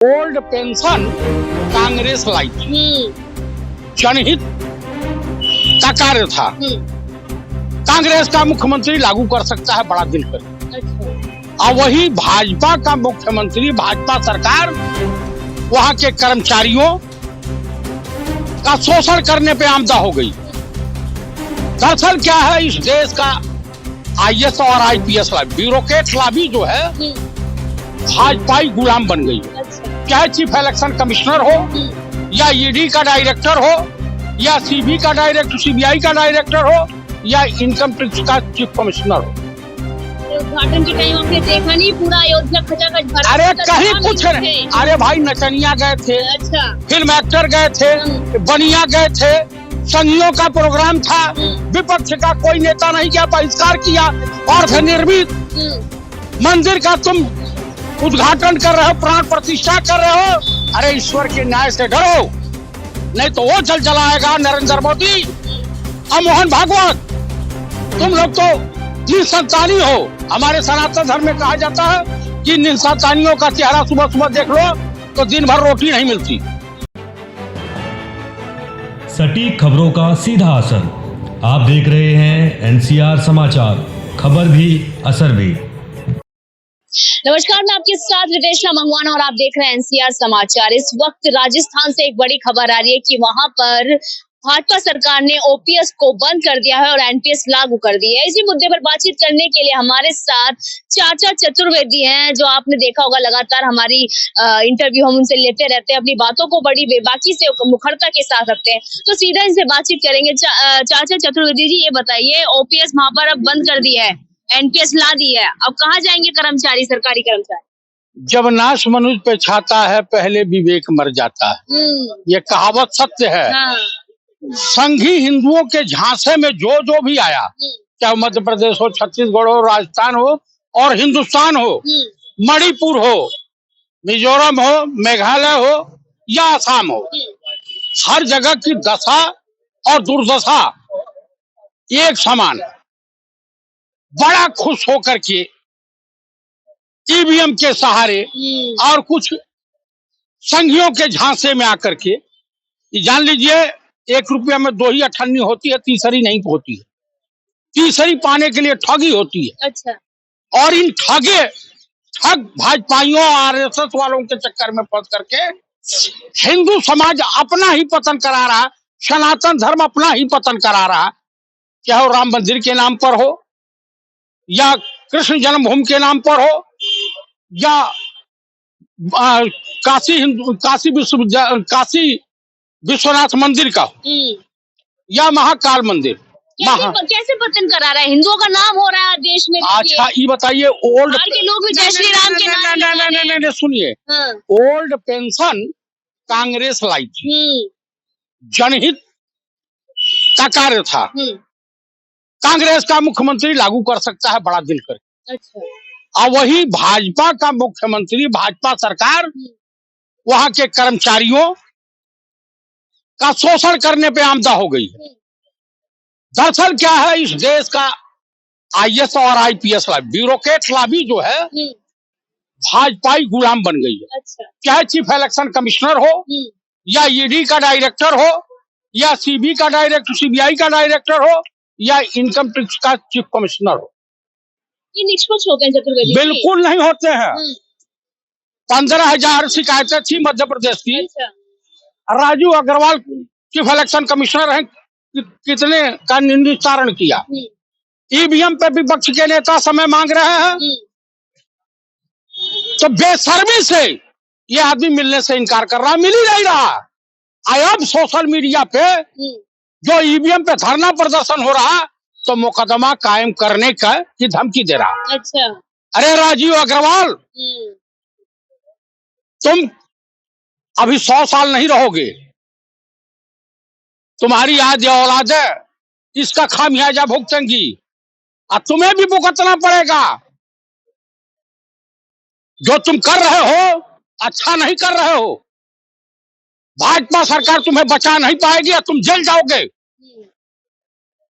Old pension Congress लाई थी, जनहित का कार्य था। कांग्रेस का मुख्यमंत्री लागू कर सकता है बड़ा दिल कर। अच्छा। और वही भाजपा का मुख्यमंत्री, भाजपा सरकार वहां के कर्मचारियों का शोषण करने पे आमदा हो गई। दरअसल क्या है, इस देश का आईएएस और आईपीएस ब्यूरोक्रेट लॉबी जो है भाजपाई गुलाम बन गई। अच्छा। चाहे चीफ इलेक्शन कमिश्नर हो या ईडी का डायरेक्टर हो या सीबी का डायरेक्टर, सीबीआई का डायरेक्टर हो या इनकम टैक्स का चीफ कमिश्नर हो। उद्घाटन के टाइम आपने देखा नहीं, पूरा अयोध्या खचाखच भरा। अरे कहीं कुछ नहीं। अरे भाई नचनिया गए थे, अच्छा, फिल्म एक्टर गए थे, बनिया गए थे, संघियों का प्रोग्राम था, विपक्ष का कोई नेता नहीं किया, बहिष्कार किया और निर्मित मंदिर का तुम उद्घाटन कर रहे हो, प्राण प्रतिष्ठा कर रहे हो। अरे ईश्वर के न्याय से डरो, नहीं तो वो चल चलाएगा नरेंद्र मोदी और मोहन भागवत। तुम लोग तो निसंतानी हो। हमारे सनातन धर्म में कहा जाता है कि निसंतानियों का चेहरा सुबह सुबह देख लो तो दिन भर रोटी नहीं मिलती। सटीक खबरों का सीधा असर। आप देख रहे हैं एनसीआर समाचार, खबर भी असर भी। नमस्कार, मैं आपके साथ रितेशना मंगवाना और आप देख रहे हैं एनसीआर समाचार। इस वक्त राजस्थान से एक बड़ी खबर आ रही है कि वहां पर भाजपा सरकार ने ओपीएस को बंद कर दिया है और एनपीएस लागू कर दी है। इसी मुद्दे पर बातचीत करने के लिए हमारे साथ चाचा चतुर्वेदी हैं, जो आपने देखा होगा लगातार हमारी इंटरव्यू हम उनसे लेते रहते हैं, अपनी बातों को बड़ी बेबाकी से मुखरता के साथ रखते हैं। तो सीधा इनसे बातचीत करेंगे। चाचा चतुर्वेदी जी, ये बताइए, ओपीएस वहां पर अब बंद कर दिया है, एनपीएस ला दी है, अब कहाँ जाएंगे कर्मचारी, सरकारी कर्मचारी? जब नाश मनुष्य पे छाता है, पहले विवेक मर जाता है। ये कहावत सत्य है। हाँ। संघी हिंदुओं के झांसे में जो भी आया, चाहे मध्य प्रदेश हो, छत्तीसगढ़ हो, राजस्थान हो और हिंदुस्तान हो, मणिपुर हो, मिजोरम हो, मेघालय हो या असम हो, हर जगह की दशा और दुर्दशा एक समान। बड़ा खुश होकर के ईवीएम के सहारे और कुछ संघियों के झांसे में आकर के, जान लीजिए, 1 रुपया में 2 ही अठन्नी होती है, तीसरी नहीं होती है। तीसरी पाने के लिए ठगी होती है। अच्छा। और इन ठग भाजपाइयों आरएसएस वालों के चक्कर में फंस करके हिंदू समाज अपना ही पतन करा रहा, सनातन धर्म अपना ही पतन करा रहा। चाहे वो राम मंदिर के नाम पर हो या कृष्ण जन्मभूमि के नाम पर हो या काशी विश्वनाथ मंदिर का हो या महाकाल मंदिर। कैसे पतन करा रहा है? हिंदुओं का नाम हो रहा है देश में। अच्छा, ये बताइए, ओल्ड के लोग भी जय श्री राम के नाम नहीं, सुनिए, ओल्ड पेंशन कांग्रेस लाई थी, जनहित का कार्य था। कांग्रेस का मुख्यमंत्री लागू कर सकता है बड़ा दिल कर। अच्छा। और वही भाजपा का मुख्यमंत्री, भाजपा सरकार वहां के कर्मचारियों का शोषण करने पे आमदा हो गई। दरअसल क्या है, इस देश का आईएएस और आईपीएस ब्यूरोक्रेट लॉबी जो है भाजपाई गुलाम बन गई है। अच्छा। चाहे चीफ इलेक्शन कमिश्नर हो या ईडी का डायरेक्टर हो या सीबी का डायरेक्टर, सीबीआई का डायरेक्टर हो या इनकम टैक्स का चीफ कमिश्नर हो। ये निष्पक्ष हो गए चतुर्वेदी? बिल्कुल नहीं होते हैं। 15,000 शिकायतें थी मध्य प्रदेश की। अच्छा। Raju Agarwal chief election commissioner हैं, कितने का निस्तारण किया। ईवीएम पे विपक्ष के नेता समय मांग रहे हैं, तो बेशर्मी से ये आदमी मिलने से इनकार कर रहा, मिल ही नहीं रहा। अब सोशल मीडिया पे जो ईवीएम पे धरना प्रदर्शन हो रहा, तो मुकदमा कायम करने का की धमकी दे रहा। अच्छा। अरे राजीव अग्रवाल, तुम अभी 100 साल नहीं रहोगे, तुम्हारी आज औलादें इसका खामियाजा भुगतेंगी और तुम्हें भी भुगतना पड़ेगा। जो तुम कर रहे हो अच्छा नहीं कर रहे हो। भाजपा सरकार तुम्हें बचा नहीं पाएगी और तुम जेल जाओगे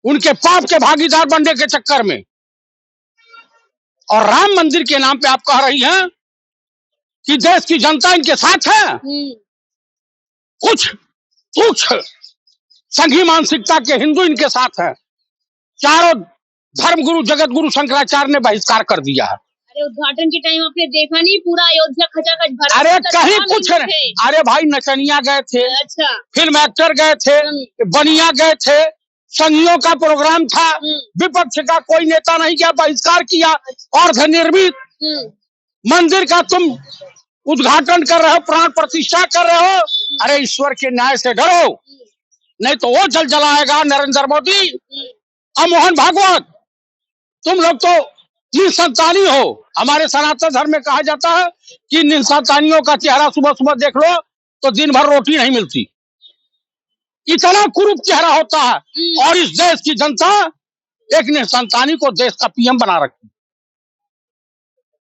उनके पाप के भागीदार बनने के चक्कर में। और राम मंदिर के नाम पे आप कह रही हैं कि देश की जनता इनके साथ है। कुछ सूक्ष्म संघी मानसिकता के हिंदू इनके साथ हैं। चारों धर्म गुरु जगत गुरु शंकराचार्य ने बहिष्कार कर दिया है। अरे उद्घाटन के टाइम आपने देखा नहीं, पूरा अयोध्या खचाखच भरा। अरे कहीं कुछ नहीं। अरे भाई नचनिया गए थे, अच्छा, फिल्म एक्टर गए थे, बनिया गए थे, संघियों का प्रोग्राम था, विपक्ष का कोई नेता नहीं गया, बहिष्कार किया। अर्धनिर्मित मंदिर का तुम उद्घाटन कर रहे हो, प्राण प्रतिष्ठा कर रहे हो। अरे ईश्वर के न्याय से डरो, नहीं तो वो जल जलाएगा नरेंद्र मोदी और मोहन भागवत। तुम लोग तो निसंतानी हो। हमारे सनातन धर्म में कहा जाता है कि निसंतानियों का चेहरा सुबह सुबह देख लो तो दिन भर रोटी नहीं मिलती। इतना कुरूप चेहरा होता है। और इस देश की जनता एक निसंतानी को देश का पीएम बना रखी।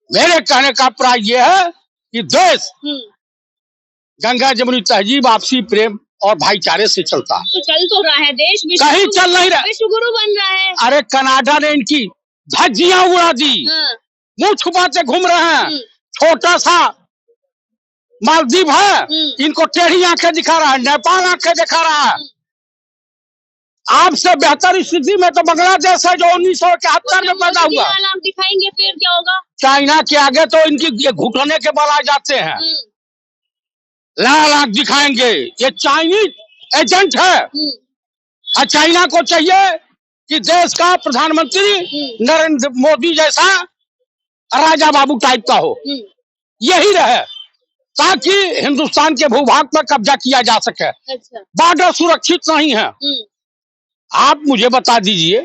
मेरे कहने का प्राय यह है कि देश गंगा जमुनी तहजीब, आपसी प्रेम और भाईचारे से चलता है। तो चल तो रहा है देश, कहीं चल नहीं रहा, विश्व गुरु बन रहा है। अरे कनाडा ने इनकी धज्जियां उड़ा दी, मुंह छुपाते घूम रहे हैं। छोटा सा मालदीव है, इनको टेढ़ी आंखें दिखा रहा है। नेपाल आंखें दिखा रहा है। आपसे बेहतर स्थिति में तो बांग्लादेश है, जो 1971 में पैदा हुआ। आप दिखाएंगे फिर क्या होगा? चाइना के आगे तो इनकी घुटने के बल आ जाते हैं। लाल आंख दिखाएंगे। ये चाइनीज एजेंट है। और चाइना को चाहिए कि देश का प्रधानमंत्री नरेंद्र मोदी जैसा राजा बाबू टाइप का हो, यही रहे, ताकि हिंदुस्तान के भूभाग पर कब्जा किया जा सके। अच्छा। बॉर्डर सुरक्षित नहीं है। आप मुझे बता दीजिए,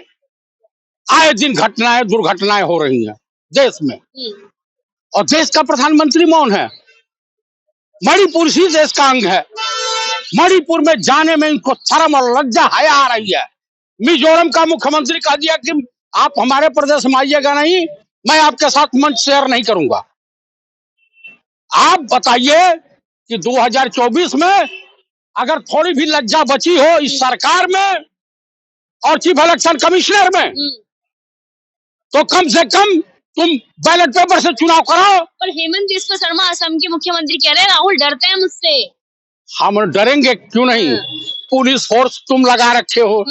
आए दिन घटनाएं दुर्घटनाएं हो रही हैं देश में, और देश का प्रधानमंत्री मौन है। मणिपुर ही देश का अंग है। मणिपुर में जाने में इनको शर्म और लज्जा हया आ रही है। मिजोरम का मुख्यमंत्री कह दिया कि आप हमारे प्रदेश में आइएगा नहीं, मैं आपके साथ मंच शेयर नहीं करूंगा। आप बताइए कि 2024 में अगर थोड़ी भी लज्जा बची हो इस सरकार में और चीफ इलेक्शन कमिश्नर में, तो कम से कम तुम बैलेट पेपर से चुनाव कराओ। पर हेमंत बिस्वा शर्मा असम के मुख्यमंत्री कह रहे हैं राहुल डरते हैं मुझसे। हम डरेंगे क्यों नहीं? पुलिस फोर्स तुम लगा रखे हो,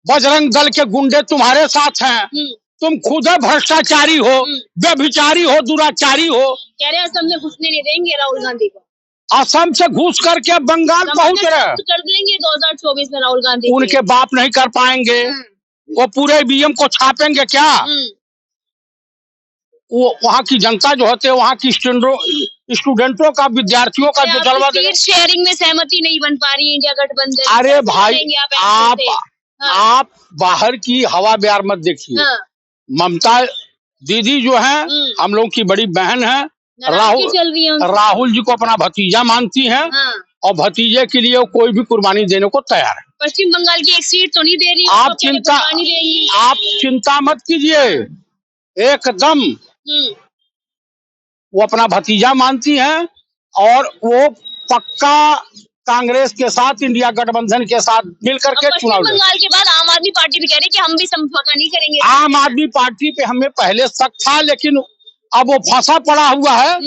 बजरंग दल के गुंडे तुम्हारे साथ हैं, तुम खुद भ्रष्टाचारी हो, व्यभिचारी हो, दुराचारी हो। कह रहे हैं असम में घुसने नहीं देंगे राहुल गांधी को। असम से घुस करके बंगाल पहुंच रहे कर देंगे 2024 में राहुल गांधी। उनके बाप नहीं कर पाएंगे। वो पूरे ईवीएम को छापेंगे क्या? वो वहाँ की जनता जो होते हैं, वहाँ की स्टूडेंटों का, विद्यार्थियों का जो जलवा सीट शेयरिंग में सहमति नहीं बन पा रही इंडिया गठबंधन। अरे भाई आप बाहर की हवा बयार मत देखिए। ममता दीदी जो है हम लोग की बड़ी बहन है, राहुल जी को अपना भतीजा मानती हैं। और भतीजे के लिए कोई भी कुर्बानी देने को तैयार है। पश्चिम बंगाल की एक सीट तो नहीं दे रही, आप चिंता मत कीजिए, एकदम वो अपना भतीजा मानती हैं। और वो पक्का कांग्रेस के साथ, इंडिया गठबंधन के साथ मिलकर के चुनाव। बंगाल के बाद आम आदमी पार्टी भी कह रही है कि हम भी समझौता नहीं करेंगे। आम आदमी पार्टी पे हमें पहले शक था, लेकिन अब वो फंसा पड़ा हुआ है,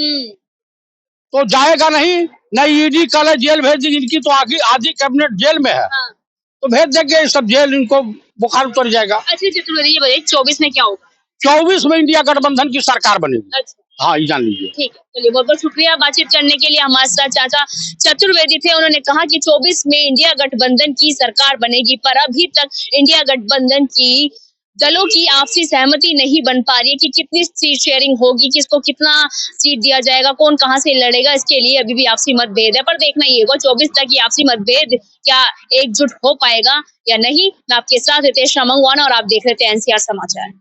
तो जाएगा नहीं। नहीं ईडी कल जेल भेज दी, इनकी तो आधी कैबिनेट जेल में है। तो भेज देंगे सब जेल, इनको बुखार उतर जाएगा। अच्छा चतुर्वेदी, ये बताइए 24 में क्या होगा? 24 में इंडिया गठबंधन की सरकार बनेगी। अच्छा। हाँ, ये जान लीजिए। ठीक है, चलिए बहुत बहुत शुक्रिया बातचीत करने के लिए। हमारे साथ चाचा चतुर्वेदी थे। उन्होंने कहा कि 24 में इंडिया गठबंधन की सरकार बनेगी, पर अभी तक इंडिया गठबंधन की दलों की आपसी सहमति नहीं बन पा रही है कि कितनी सीट शेयरिंग होगी, किसको कितना सीट दिया जाएगा, कौन कहां से लड़ेगा। इसके लिए अभी भी आपसी मतभेद है, पर देखना ये होगा 24 तक की आपसी मतभेद क्या एकजुट हो पाएगा या नहीं। मैं आपके साथ रितेश रामंगवाना और आप देख रहे थे एनसीआर समाचार।